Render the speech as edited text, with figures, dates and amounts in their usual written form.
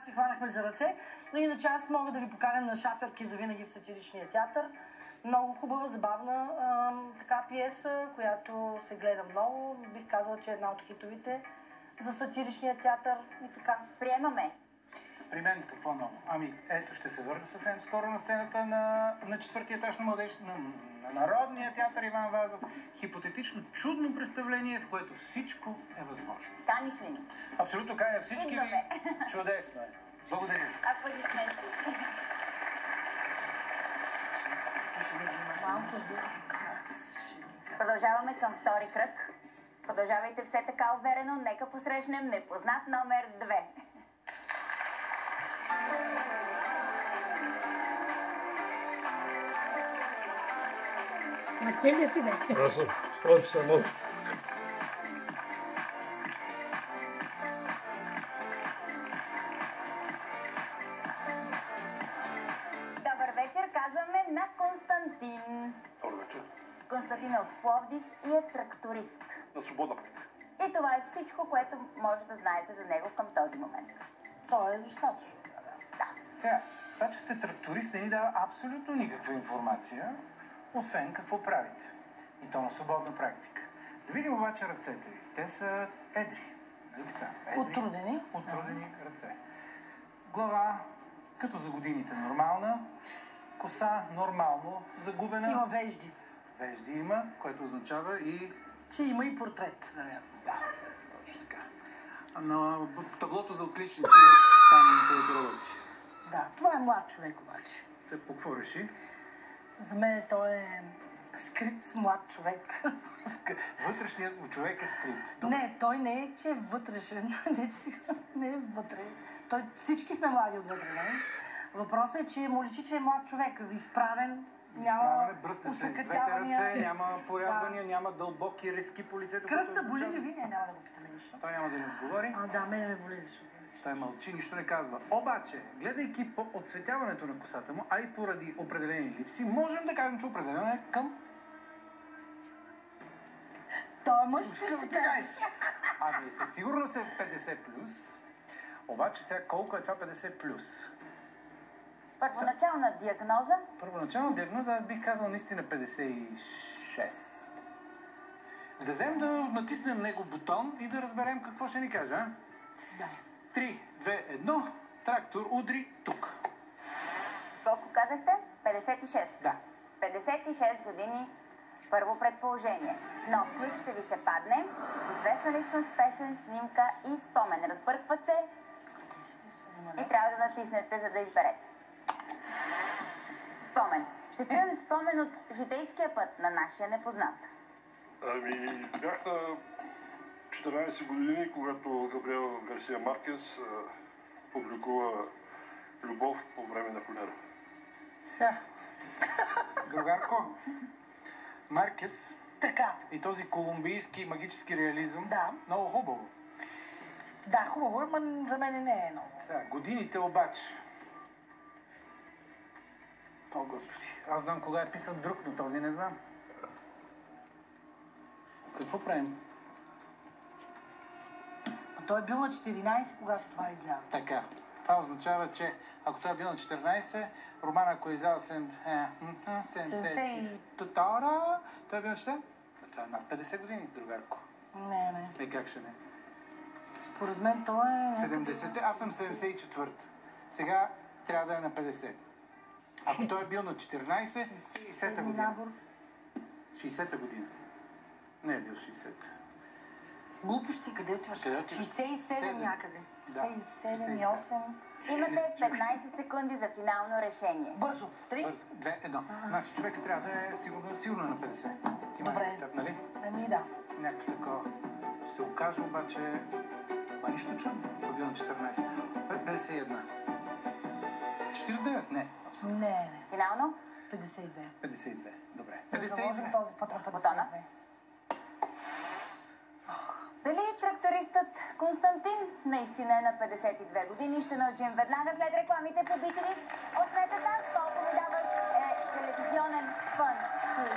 се хванахме за ръце. Но иначе аз мога да ви поканя на Шаферки за винаги в сатиричния театър. Много хубава, забавна така пиеса, която се гледа много. Бих казала, че е една от хитовите за сатиричния театър и така. Приемаме. При мен какво много? Ами, ето, ще се върна съвсем скоро на сцената на четвъртия етаж на на Народния театър Иван Вазов. Хипотетично чудно представление, в което всичко е възможно. Каниш ли ни? Абсолютно каня всички ви. Чудесно е. Благодаря. Аплодисменти. Продължаваме към втори кръг. Продължавайте все така уверено. Нека посрещнем непознат номер 2. Ма те ли си, бе? Аз съм от само. Добър вечер, казваме на Константин. Добър вечер. Константин е от Пловдив и е тракторист. На свободна практика. И това е всичко, което може да знаете за него към този момент. То е достатъчно. Да. Сега, това, че сте тракторист, не ни дава абсолютно никаква информация, освен какво правите. И то на свободна практика. Да видим обаче ръцете ви. Те са едри. Нали така? Едри, Оттрудени. Оттрудени ръце. Глава, като за годините нормална. Коса нормално загубена. Има вежди. Вежди има, което означава и... Че има и портрет, вероятно. Да, точно така. На таблото за отличници в там, където работи. Да, това е млад човек обаче. Те по какво реши? За мен той е скрит млад човек. Вътрешният човек е скрит. Не, той не е, че е вътрешен. Не, че сега не е вътре. Той, всички сме млади отвътре, не? Въпросът е, че му личи, че е млад човек. Изправен, няма бръсне се с двете усъкътявания. ръце, няма порязвания, няма дълбоки риски по лицето. Кръста боли ли ви? Няма да го питаме нищо. Той няма да ни отговори. Да, мене ме боли, защото... Той мълчи, нищо не казва. Обаче, гледайки по отцветяването на косата му, а и поради определени липси, можем да кажем, че определено е към... Той мъж ще се каже. Ами, със сигурност е 50+. Обаче сега колко е това 50+? Първоначална диагноза? Първоначална диагноза аз бих казал наистина 56. Да вземем да натиснем него бутон и да разберем какво ще ни каже, а? Да. 3, 2, 1, трактор удри тук. Колко казахте? 56. Да. 56 години. Първо предположение. Нов ключ ще ви се падне. Известна личност, песен, снимка и спомен. Разбъркват се и трябва да натиснете, за да изберете. Спомен. Ще чуем спомен от житейския път на нашия непознат. Ами, бях на 14 години, когато Габриел Гарсия Маркес публикува Любов по време на холера. Сега. Другарко, Маркес Така. и този колумбийски магически реализъм. Да. Много хубаво. Да, хубаво, но за мен не е много. Сега, годините обаче. О, Господи, аз знам кога е писан друг, но този не знам. Какво правим? А той е бил на 14, когато това изляза. Така. Това означава, че ако той е бил на 14, романа, ако е издал 70... Той е бил на 4? Това е над 50 години, другарко. Не. Как ще не? Според мен той е... 70-те, аз съм 74. Сега трябва да е на 50. Ако той е бил на 14, 60-та година. 60-та година. Не е бил 60-та. Глупости, къде отиваш? Къде отиваш? 67 някъде. Да. 67 и 8. Имате 15 секунди за финално решение. Бързо. 3. Бързо. 2, 1. Значи човека трябва да е сигурно на 50. Ти Добре. етап, нали? Ами да. Някакво такова. Ще се окаже обаче... Ма нищо чудно. Ако бил на 14. 51. 49? Не. Не. Финално? 52. 52. Добре. Да заложим 52. този път на 52. Бутона. Дали трактористът Константин наистина е на 52 години? Ще научим веднага след рекламите по BTV. Отнете нас, колко ми даваш е телевизионен фън шуй.